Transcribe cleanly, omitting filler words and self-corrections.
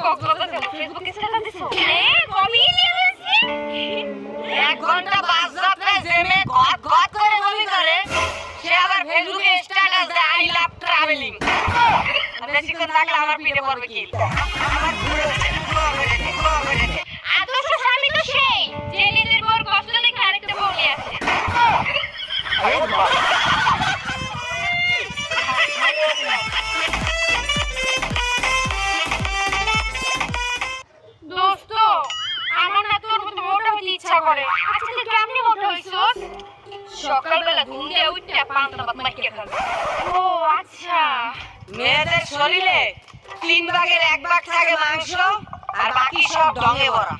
কক্সবাজার যাব ফেসবুকে স্ট্যাটাস দিছো এ কবি দিয়েছি 1 ঘন্টা বাস যাত্রায় জেমে গদ গদ করে বমি করে সে আবার ফেসবুকে স্ট্যাটাস দেয় আই লাভ ট্রাভেলিং আরে চিকন থাকলে আমার পিঠে পড়বে কি আমার ঘুরে আদর্শ স্বামী তো সেই যে নিজের বউর কষ্ট দেখে আরেকটা বউ নিয়ে আসে দোস্ত আমার না তোর মতো মোটা হতে ইচ্ছা করে আচ্ছা তুই কেমনে মোটা হইছস সকালবেলা ঘুম দিয়ে উঠে পান্তা ভাত মাখিয়ে খাবি ও আচ্ছা মেয়েদের শরীরে 3 ভাগের 1 ভাগ থাকে মাংস আর বাকি সব ঢঙে ভরা